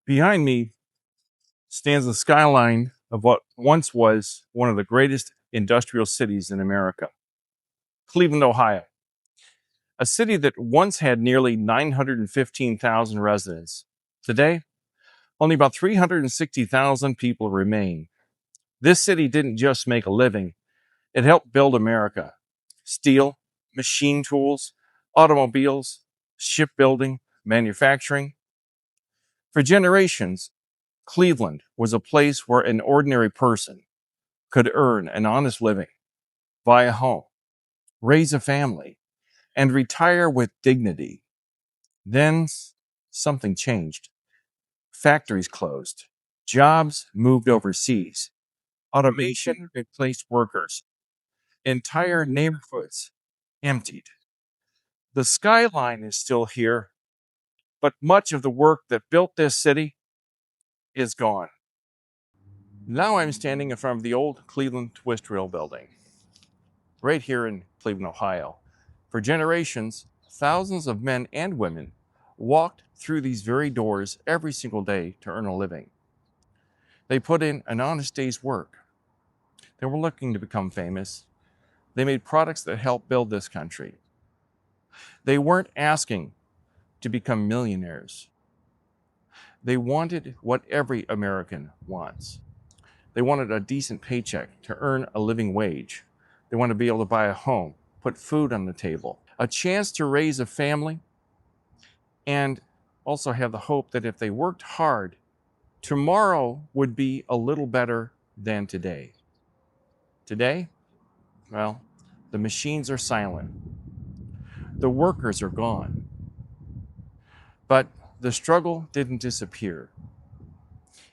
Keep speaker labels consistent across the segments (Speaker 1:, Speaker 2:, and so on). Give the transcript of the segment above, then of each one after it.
Speaker 1: Behind me stands the skyline of what once was one of the greatest industrial cities in America, Cleveland, Ohio, a city that once had nearly 915,000 residents. Today, only about 360,000 people remain. This city didn't just make a living, it helped build America. Steel, machine tools, automobiles, shipbuilding, manufacturing. For generations, Cleveland was a place where an ordinary person could earn an honest living, buy a home, raise a family, and retire with dignity. Then something changed. Factories closed. Jobs moved overseas. Automation replaced workers. Entire neighborhoods emptied. The skyline is still here, but much of the work that built this city is gone. Now I'm standing in front of the old Cleveland Twist Rail building, right here in Cleveland, Ohio. For generations, thousands of men and women walked through these very doors every single day to earn a living. They put in an honest day's work. They were looking to become famous. They made products that helped build this country. They weren't asking to become millionaires. They wanted what every American wants. They wanted a decent paycheck to earn a living wage. They wanted to be able to buy a home, put food on the table, a chance to raise a family, and also have the hope that if they worked hard, tomorrow would be a little better than today. Today, well, the machines are silent. The workers are gone. But the struggle didn't disappear.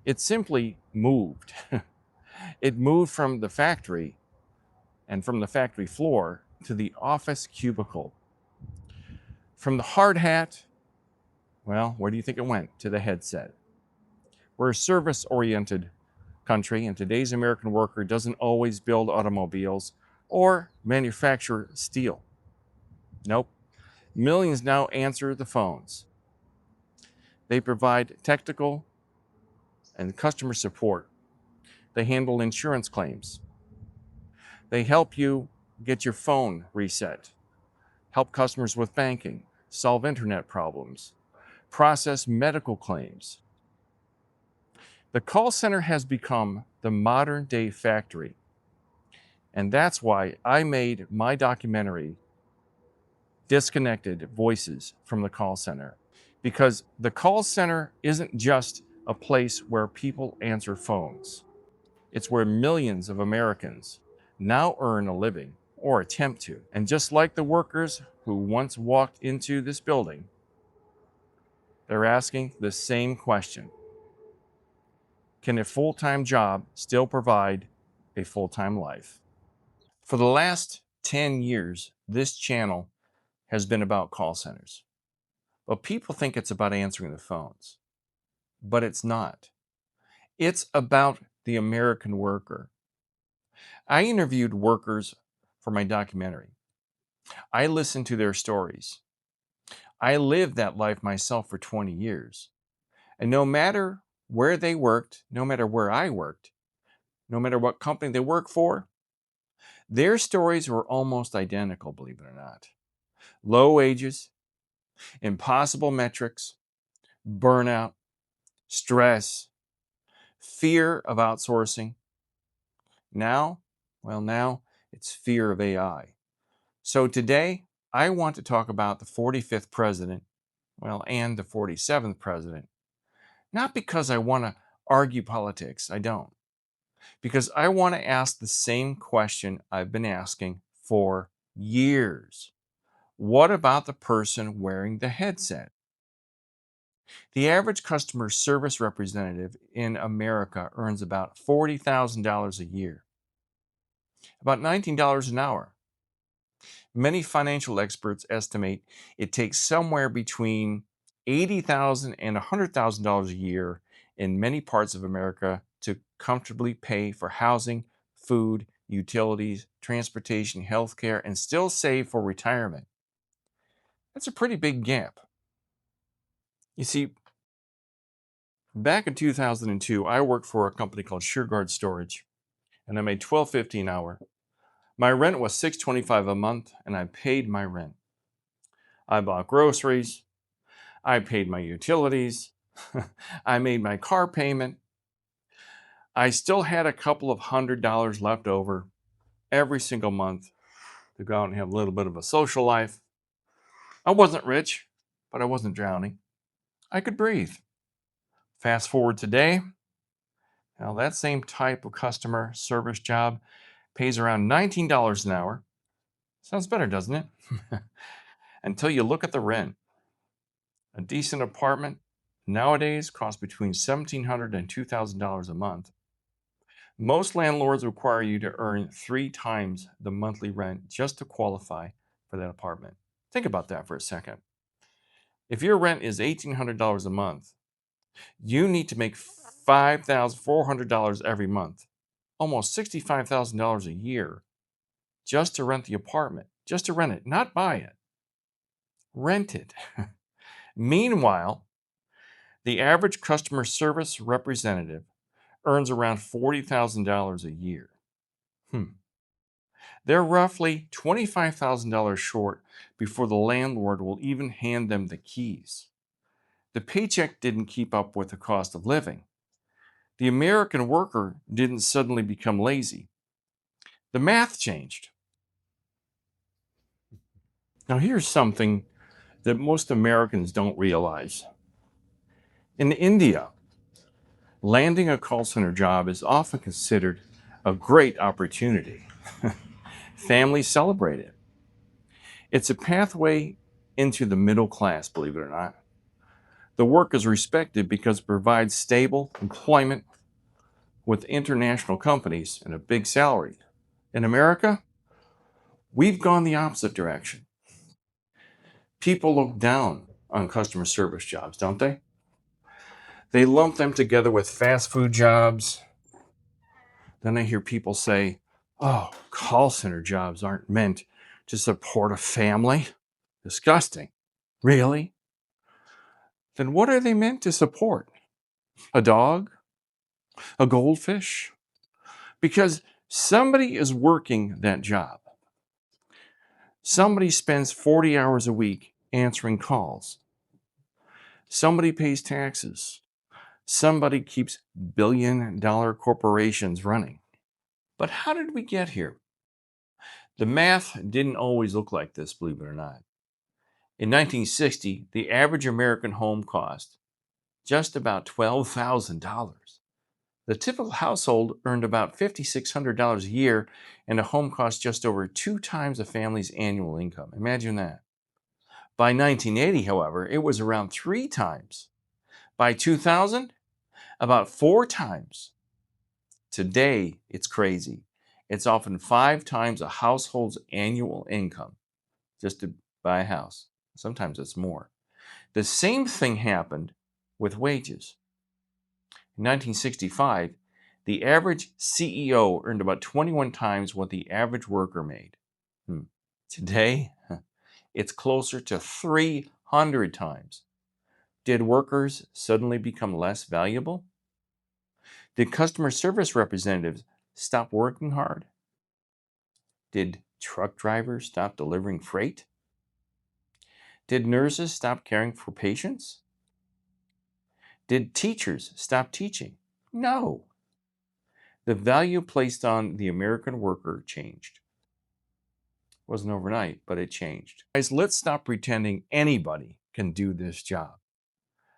Speaker 1: It simply moved. It moved from the factory and from the factory floor to the office cubicle. From the hard hat, well, where do you think it went? To the headset. We're a service-oriented country, and today's American worker doesn't always build automobiles or manufacture steel. Nope. Millions now answer the phones. They provide technical and customer support. They handle insurance claims. They help you get your phone reset, help customers with banking, solve internet problems, process medical claims. The call center has become the modern day factory. And that's why I made my documentary, Disconnected Voices from the Call Center. Because the call center isn't just a place where people answer phones. It's where millions of Americans now earn a living or attempt to. And just like the workers who once walked into this building, they're asking the same question. Can a full-time job still provide a full-time life? For the last 10 years, this channel has been about call centers. But people think it's about answering the phones. But it's not. It's about the American worker. I interviewed workers for my documentary. I listened to their stories. I lived that life myself for 20 years. And no matter where they worked, no matter where I worked, no matter what company they work for, their stories were almost identical, believe it or not. Low wages, impossible metrics, burnout, stress, fear of outsourcing. Now, now it's fear of AI. So today, I want to talk about the 45th president, and the 47th president. Not because I want to argue politics, I don't. Because I want to ask the same question I've been asking for years. What about the person wearing the headset? The average customer service representative in America earns about $40,000 a year, about $19 an hour. Many financial experts estimate it takes somewhere between $80,000 and $100,000 a year in many parts of America to comfortably pay for housing, food, utilities, transportation, healthcare, and still save for retirement. That's a pretty big gap. You see, Back in 2002, I worked for a company called SureGuard Storage, and I made $12.50 an hour. My rent was $6.25 a month, and I paid my rent. I bought groceries. I paid my utilities. I made my car payment. I still had a couple of $100 left over every single month to go out and have a little bit of a social life. I wasn't rich, but I wasn't drowning. I could breathe. Fast forward today, now that same type of customer service job pays around $19 an hour. Sounds better, doesn't it? Until you look at the rent. A decent apartment nowadays costs between $1,700 and $2,000 a month. Most landlords require you to earn 3 times the monthly rent just to qualify for that apartment. Think about that for a second. If your rent is $1,800 a month, you need to make $5,400 every month, almost $65,000 a year, just to rent the apartment, just to rent it, not buy it. Rent it. Meanwhile, the average customer service representative earns around $40,000 a year. They're roughly $25,000 short before the landlord will even hand them the keys. The paycheck didn't keep up with the cost of living. The American worker didn't suddenly become lazy. The math changed. Now, here's something that most Americans don't realize. In India, landing a call center job is often considered a great opportunity. Families celebrate it. It's a pathway into the middle class, believe it or not. The work is respected because it provides stable employment with international companies and a big salary. In America, we've gone the opposite direction. People look down on customer service jobs, don't they? They lump them together with fast food jobs. Then I hear people say, oh, call center jobs aren't meant to support a family. Disgusting. Really? Then what are they meant to support? A dog? A goldfish? Because somebody is working that job. Somebody spends 40 hours a week answering calls. Somebody pays taxes. Somebody keeps billion-dollar corporations running. But how did we get here? The math didn't always look like this, believe it or not. In 1960, the average American home cost just about $12,000. The typical household earned about $5,600 a year, and a home cost just over 2 times a family's annual income. Imagine that. By 1980, however, it was around 3 times. By 2000, about 4 times. Today, it's crazy. It's often 5 times a household's annual income just to buy a house. Sometimes it's more. The same thing happened with wages. In 1965, the average CEO earned about 21 times what the average worker made. Today, it's closer to 300 times. Did workers suddenly become less valuable? Did customer service representatives stop working hard? Did truck drivers stop delivering freight? Did nurses stop caring for patients? Did teachers stop teaching? No. The value placed on the American worker changed. It wasn't overnight, but it changed. Guys, let's stop pretending anybody can do this job.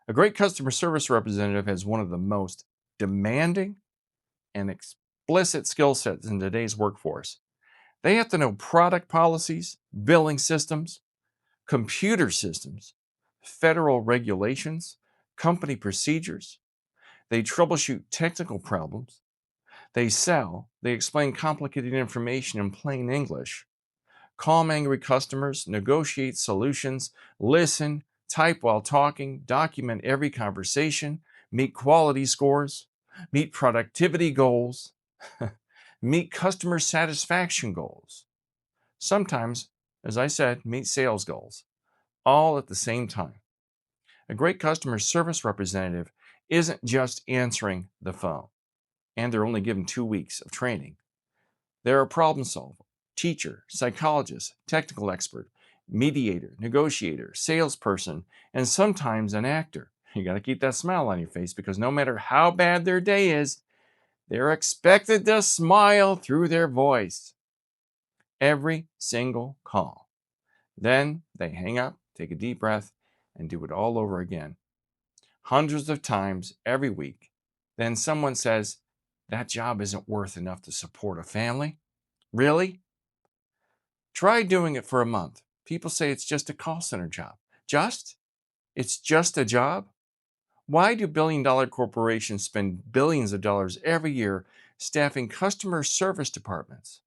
Speaker 1: A great customer service representative has one of the most demanding and explicit skill sets in today's workforce. They have to know product policies, billing systems, computer systems, federal regulations, company procedures. They troubleshoot technical problems. They sell. They explain complicated information in plain English. Calm angry customers, negotiate solutions, listen, type while talking, document every conversation, meet quality scores, meet productivity goals, meet customer satisfaction goals. Sometimes, as I said, meet sales goals, all at the same time. A great customer service representative isn't just answering the phone, and they're only given 2 weeks of training. They're a problem solver, teacher, psychologist, technical expert, mediator, negotiator, salesperson, and sometimes an actor. You got to keep that smile on your face because no matter how bad their day is, they're expected to smile through their voice every single call. Then they hang up, take a deep breath, and do it all over again, hundreds of times every week. Then someone says, that job isn't worth enough to support a family. Really? Try doing it for a month. People say it's just a call center job. Just? It's just a job? Why do billion-dollar corporations spend billions of dollars every year staffing customer service departments?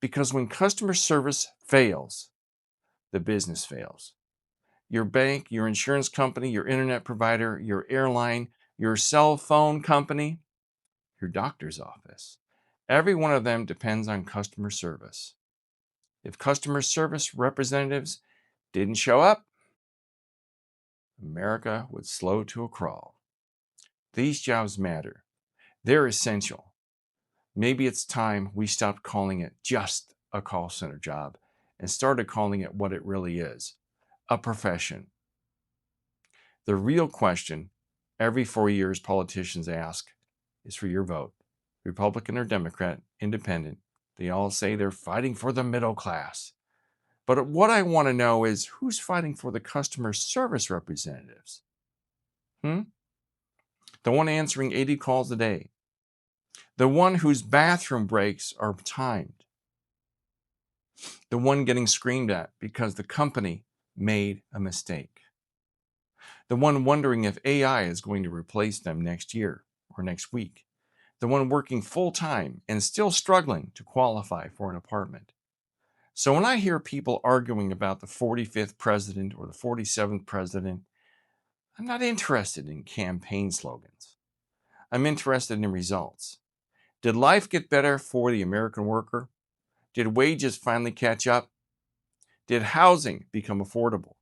Speaker 1: Because when customer service fails, the business fails. Your bank, your insurance company, your internet provider, your airline, your cell phone company, your doctor's office. Every one of them depends on customer service. If customer service representatives didn't show up, America would slow to a crawl. These jobs matter. They're essential. Maybe it's time we stopped calling it just a call center job and started calling it what it really is, a profession. The real question every 4 years politicians ask is for your vote. Republican or Democrat, independent. They all say they're fighting for the middle class. But what I want to know is who's fighting for the customer service representatives? The one answering 80 calls a day. The one whose bathroom breaks are timed. The one getting screamed at because the company made a mistake. The one wondering if AI is going to replace them next year or next week. The one working full-time and still struggling to qualify for an apartment. So when I hear people arguing about the 45th president or the 47th president, I'm not interested in campaign slogans. I'm interested in results. Did life get better for the American worker? Did wages finally catch up? Did housing become affordable?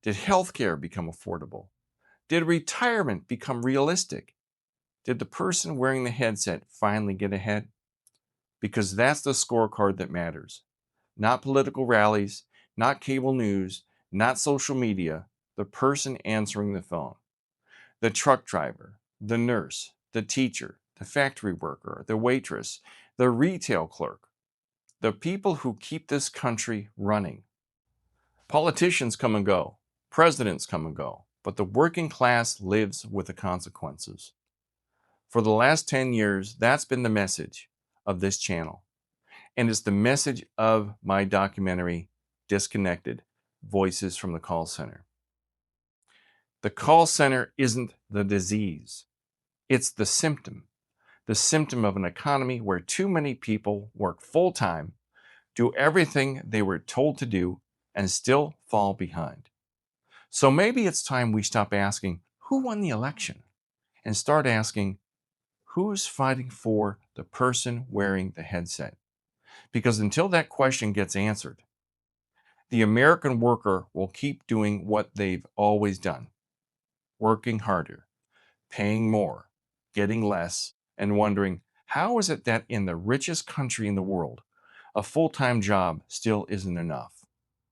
Speaker 1: Did healthcare become affordable? Did retirement become realistic? Did the person wearing the headset finally get ahead? Because that's the scorecard that matters. Not political rallies, not cable news, not social media, the person answering the phone. The truck driver, the nurse, the teacher, the factory worker, the waitress, the retail clerk, the people who keep this country running. Politicians come and go, presidents come and go, but the working class lives with the consequences. For the last 10 years, that's been the message of this channel. And it's the message of my documentary, Disconnected: Voices from the Call Center. The call center isn't the disease. It's the symptom of an economy where too many people work full-time, do everything they were told to do, and still fall behind. So maybe it's time we stop asking, who won the election? And start asking, who's fighting for the person wearing the headset? Because until that question gets answered, the American worker will keep doing what they've always done, working harder, paying more, getting less, and wondering, how is it that in the richest country in the world, a full-time job still isn't enough?